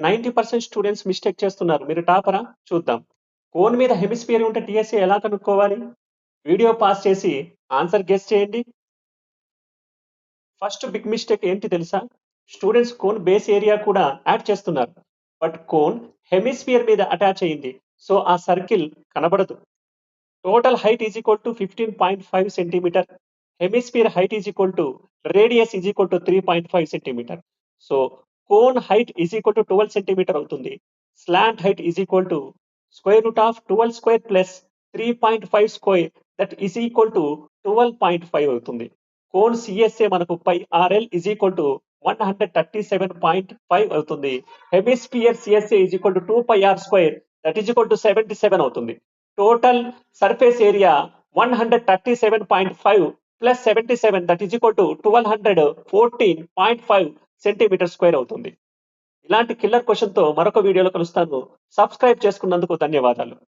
90% students mistake చేస్తున్నారు. మీరు టాపరా? చూద్దాం. కోన్ మీద హెమిస్ఫియర్ ఉంటే టీఎస్ఏ ఎలా కనుక్కోవాలి? వీడియో పాజ్ చేసి ఆన్సర్ గెస్ చేయండి. ఫస్ట్ బిగ్ మిస్టేక్ ఏంటి తెలుసా? స్టూడెంట్స్ కోన్ బేస్ ఏరియా కూడా యాడ్ చేస్తున్నారు. బట్ కోన్ హెమిస్ఫియర్ మీద అటాచ్ అయింది. సో ఆ సర్కిల్ కనబడదు. Total height is equal to 15.5 centimeter. Hemisphere height is equal to radius is equal to 3.5 centimeter. So cone height is equal to 12 centimeter అవుతుంది. Slant height is equal to square root of 12 square plus 3.5 square that is equal to 12.5 అవుతుంది. Cone CSA మనకు pi RL is equal to 137.5 అవుతుంది. Hemisphere CSA is equal to 2 pi R square that is equal to 77 అవుతుంది. Total surface area 137.5 plus 77 that is equal to 1214.5 centimetre square అవుతుంది. ఇలాంటి killer question తో మరొక వీడియోలో కలుస్తాను. Subscribe చేసుకున్నందుకు ధన్యవాదాలు.